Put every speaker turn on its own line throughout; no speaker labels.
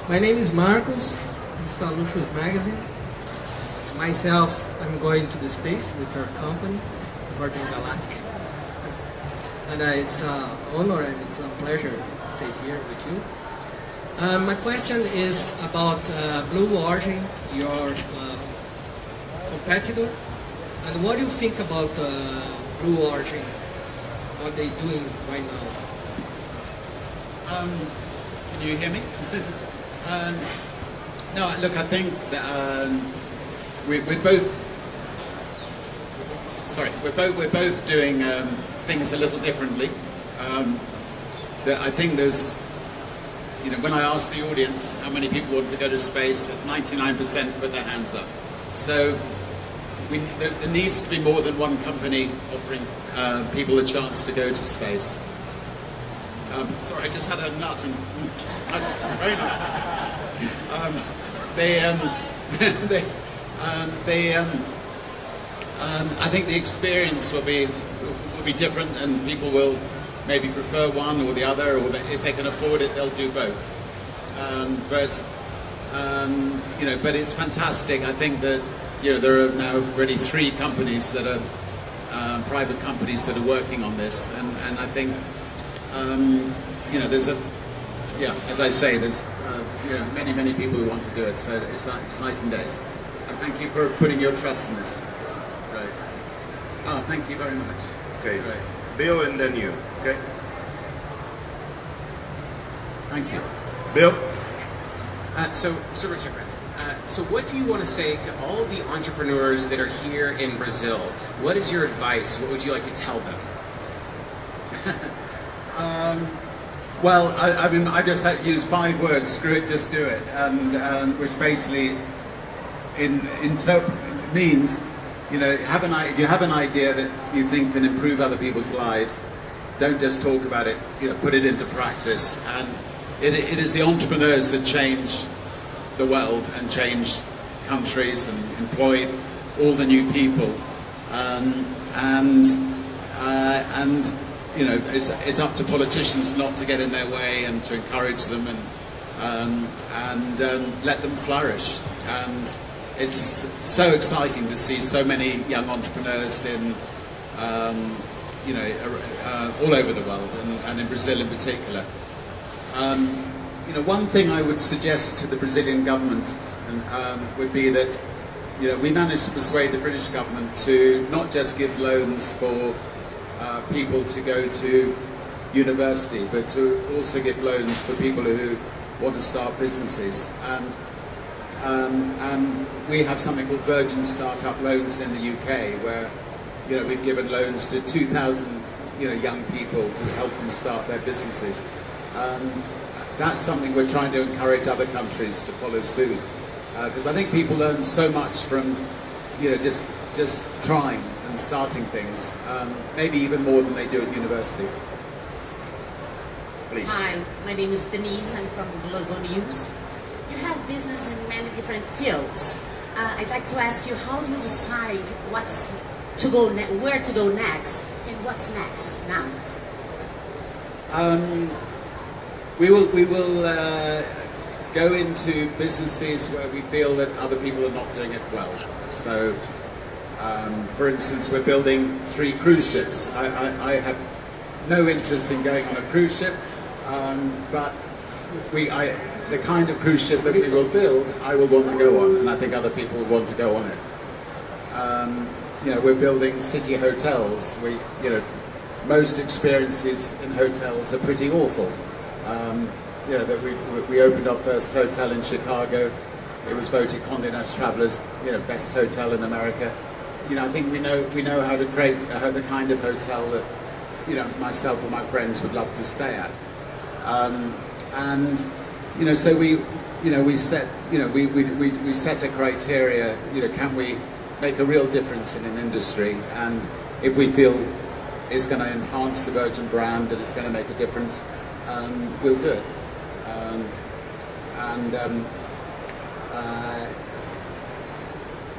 My name is Marcos, Mr. Lucius Magazine. Myself, I'm going to the space with our company, Virgin Galactic. And it's an honor and it's a pleasure to stay here with you. My question is about Blue Origin, your competitor. And what do you think about Blue Origin, what they're doing right now?
Can you hear me? No, look, I think that we're both doing things a little differently. I think there's, when I ask the audience how many people want to go to space, 99% put their hands up. So there needs to be more than one company offering people a chance to go to space. Sorry, I just had a nut and very nice. I think the experience will be different, and people will maybe prefer one or the other, or if they can afford it, they'll do both. But it's fantastic. I think that there are now already 3 companies that are private companies that are working on this, and I think there's as I say, there's many people who want to do it. So it's exciting days. And thank you for putting your trust in this. Right. Oh, thank you very much.
Okay.
Right.
Bill, and then you. Okay.
Thank you.
Bill.
So Richard, so what do you want to say to all the entrepreneurs that are here in Brazil? What is your advice? What would you like to tell them?
Well, I just had to use 5 words: screw it, just do it, and which basically means, if you have an idea that you think can improve other people's lives, don't just talk about it, put it into practice. And it is the entrepreneurs that change the world and change countries and employ all the new people, it's up to politicians not to get in their way and to encourage them and let them flourish. And it's so exciting to see so many young entrepreneurs in all over the world, and in Brazil in particular. One thing I would suggest to the Brazilian government would be that we managed to persuade the British government to not just give loans for people to go to university, but to also give loans for people who want to start businesses. And we have something called Virgin Startup Loans in the UK, where we've given loans to 2,000 young people to help them start their businesses. That's something we're trying to encourage other countries to follow suit, because I think people learn so much from just trying and starting things, maybe even more than they do at university. Please.
Hi, my name is Denise. I'm from Globo News. You have business in many different fields. I'd like to ask you, how do you decide where to go next, and what's next now?
We will go into businesses where we feel that other people are not doing it well. So, for instance, we're building 3 cruise ships. I have no interest in going on a cruise ship, but the kind of cruise ship that we will build, I will want to go on, and I think other people will want to go on it. We're building city hotels. Most experiences in hotels are pretty awful. That we opened our first hotel in Chicago. It was voted Condé Nast Traveler's best hotel in America. I think we know how to create the kind of hotel that myself and my friends would love to stay at. So we set we set a criteria. Can we make a real difference in an industry? And if we feel it's going to enhance the Virgin brand and it's going to make a difference, we'll do it.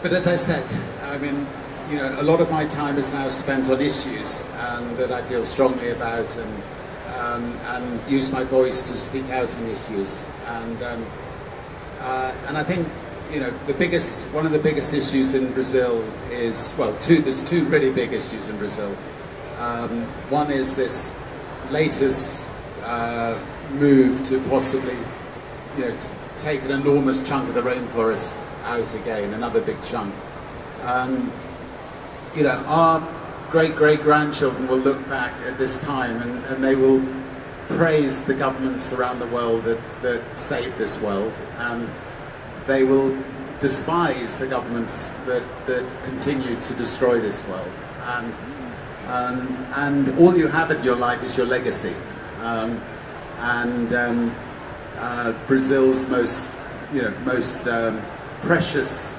But as I said, a lot of my time is now spent on issues that I feel strongly about, and use my voice to speak out on issues. And I think, you know, one of the biggest issues in Brazil is, well, there's two really big issues in Brazil. One is this latest move to possibly, you know, take an enormous chunk of the rainforest out again, another big chunk. You know, our great-great-grandchildren will look back at this time and they will praise the governments around the world that saved this world, and they will despise the governments that continue to destroy this world. And all you have in your life is your legacy. Brazil's most precious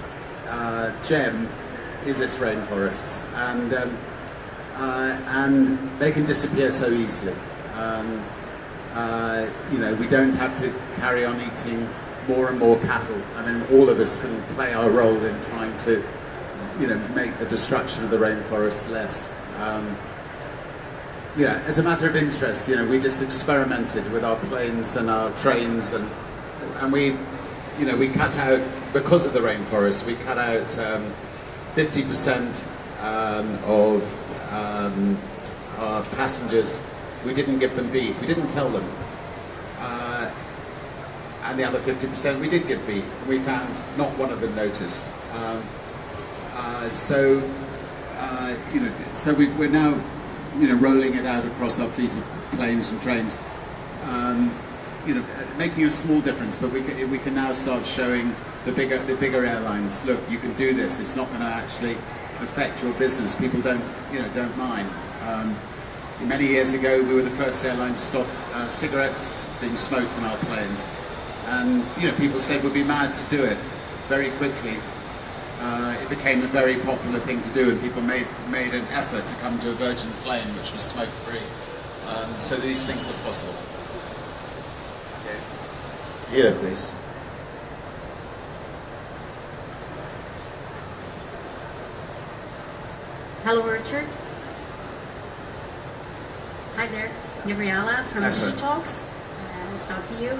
gem is its rainforests, and they can disappear so easily. You know, we don't have to carry on eating more and more cattle. I mean, all of us can play our role in trying to, you know, make the destruction of the rainforest less. Yeah, as a matter of interest, you know, we just experimented with our planes and our trains, and we, you know, we cut out, because of the rainforest, we cut out 50% of our passengers. We didn't give them beef. We didn't tell them. And the other 50% we did give beef. And we found not one of them noticed. You know, so we're now, you know, rolling it out across our fleet of planes and trains. You know, making a small difference, but we can now start showing the bigger airlines, look, you can do this. It's not going to actually affect your business. People don't mind. Many years ago, we were the first airline to stop cigarettes being smoked on our planes, and you know, people said we'd be mad to do it. Very quickly, it became a very popular thing to do, and people made an effort to come to a Virgin plane which was smoke-free. So these things are possible.
Okay. Here, please.
Hello, Richard. Hi there, Gabriela from Digital Talks. Nice to talk to you.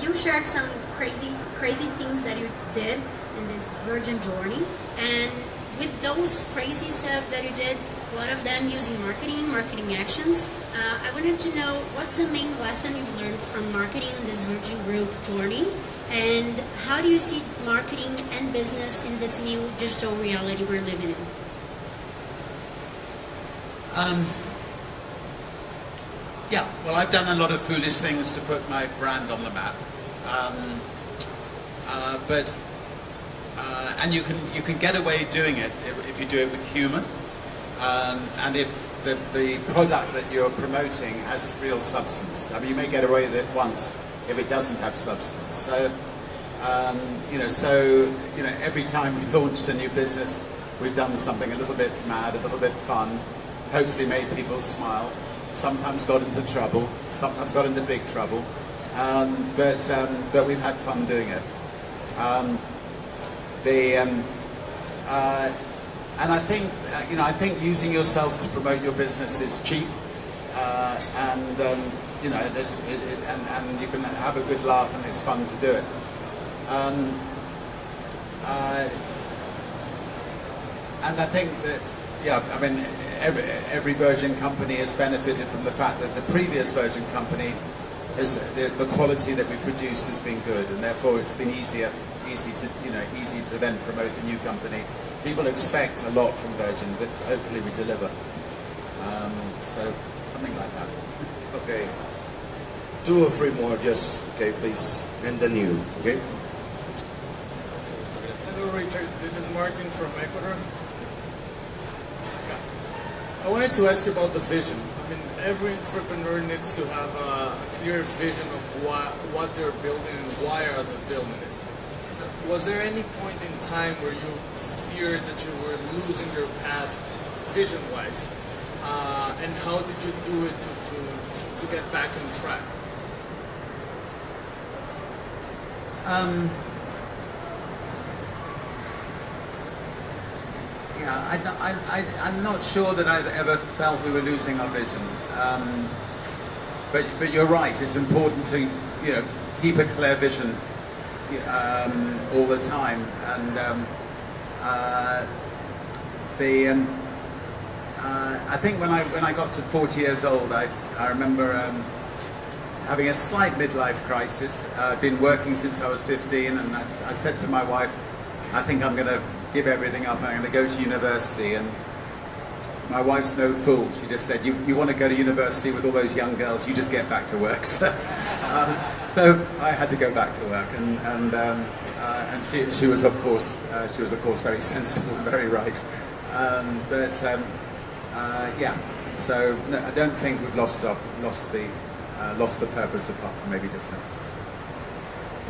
You shared some crazy things that you did in this Virgin journey, and with those crazy stuff that you did, a lot of them using marketing actions. I wanted to know what's the main lesson you've learned from marketing in this Virgin Group journey, and how do you see marketing and business in this new digital reality we're living in?
Yeah, well, I've done a lot of foolish things to put my brand on the map, and you can get away doing it if you do it with humour, and if the product that you're promoting has real substance. I mean, you may get away with it once if it doesn't have substance. So, every time we launched a new business, we've done something a little bit mad, a little bit fun, hopefully made people smile. Sometimes got into trouble, sometimes got into big trouble, but we've had fun doing it. And I think I think using yourself to promote your business is cheap, and you can have a good laugh and it's fun to do it. And I think that, yeah, I mean, every Virgin company has benefited from the fact that the previous Virgin company is the quality that we produced has been good, and therefore it's been easy to then promote the new company. People expect a lot from Virgin, but hopefully we deliver. So something like that.
Okay. 2 or 3 more, just okay, please, and then you. Okay.
Hello, Richard. This is Martin from Ecuador. I wanted to ask you about the vision. I mean, every entrepreneur needs to have a clear vision of what they're building and why are they building it. Was there any point in time where you feared that you were losing your path vision-wise? And how did you do it to get back on track?
Yeah, I'm not sure that I've ever felt we were losing our vision. but you're right. It's important to keep a clear vision all the time. And I think when I got to 40 years old, I remember having a slight midlife crisis. I'd been working since I was 15, and I said to my wife, I think I'm going to give everything up. I'm going to go to university. And my wife's no fool. She just said, you want to go to university with all those young girls, you just get back to work. So I had to go back to work, and she was of course very sensible and very right. Yeah. So no, I don't think we've lost the purpose apart from maybe just now.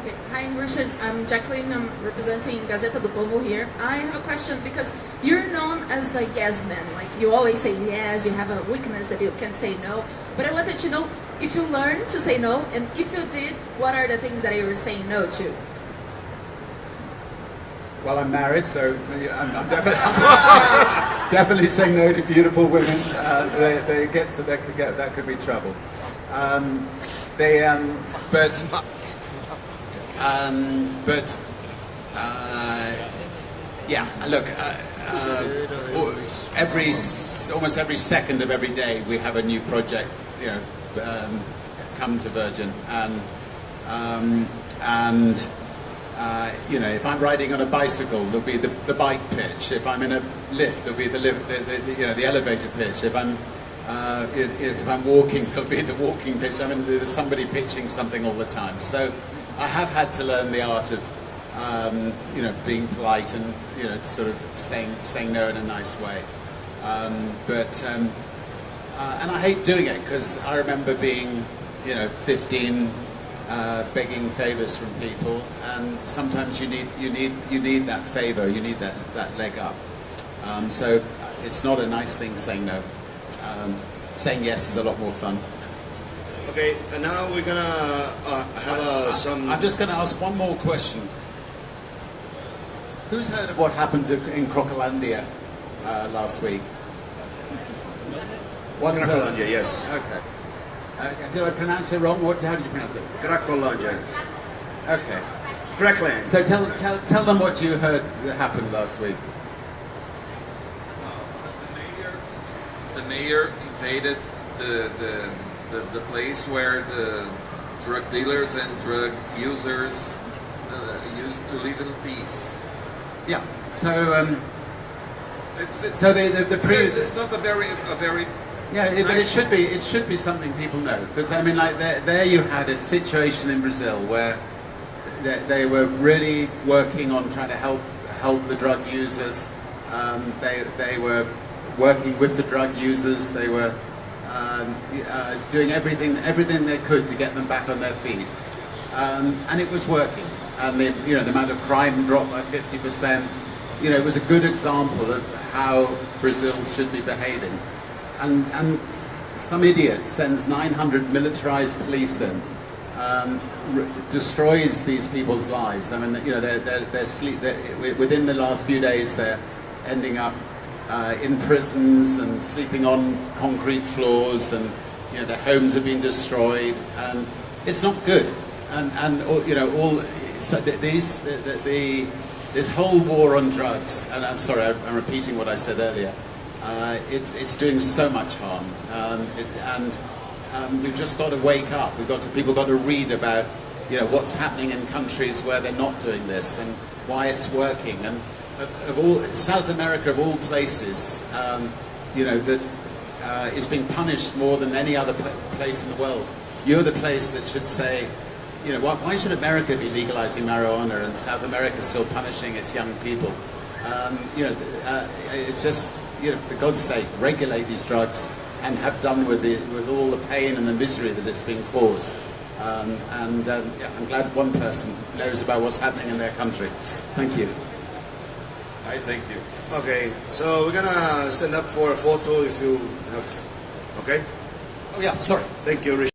Okay. Hi, Richard. I'm Jacqueline. I'm representing Gazeta do Povo here. I have a question because you're known as the yes man. Like, you always say yes, you have a weakness that you can say no. But I wanted to know if you learned to say no, and if you did, what are the things that you were saying no to?
Well, I'm married, so I'm definitely saying no to beautiful women. That could be trouble. Yeah. Look, almost every second of every day we have a new project, come to Virgin, and if I'm riding on a bicycle, there'll be the bike pitch. If I'm in a lift, there'll be the elevator pitch. If I'm walking, there'll be the walking pitch. I mean, there's somebody pitching something all the time. So I have had to learn the art of being polite and sort of saying no in a nice way. And I hate doing it because I remember being 15. Begging favors from people, and sometimes you need that favor, you need that leg up. So it's not a nice thing saying no. Saying yes is a lot more fun.
Okay, and now we're gonna have some.
I'm just going to ask one more question. Who's heard of what happened in Crocolandia last week? One person.
Crocolandia, yes.
Okay. Did I pronounce it wrong? How did you pronounce it?
Crocolandia.
Okay.
Crackland.
So tell them what you heard that happened last week.
The mayor invaded the place where the drug dealers and drug users used to live in peace.
Yeah. So
it's not a very.
Yeah, but it should be something people know, because I mean, like there you had a situation in Brazil where they were really working on trying to help the drug users. They were working with the drug users. They were doing everything they could to get them back on their feet, and it was working. And the amount of crime dropped by 50%. It was a good example of how Brazil should be behaving. And some idiot sends 900 militarized police in, destroys these people's lives. I mean, they're within the last few days they're ending up in prisons and sleeping on concrete floors, and their homes have been destroyed, and it's not good. This whole war on drugs, and I'm sorry, I'm repeating what I said earlier. It's doing so much harm, and we've just got to wake up. People got to read about what's happening in countries where they're not doing this and why it's working. And South America of all places, that is being punished more than any other place in the world. You're the place that should say, why should America be legalizing marijuana and South America still punishing its young people? It's just, for God's sake, regulate these drugs and have done with all the pain and the misery that it's been caused. I'm glad one person knows about what's happening in their country. Thank you.
I thank you.
Okay, so we're gonna stand up for a photo if you have. Okay.
Oh yeah, sorry.
Thank you, Richard.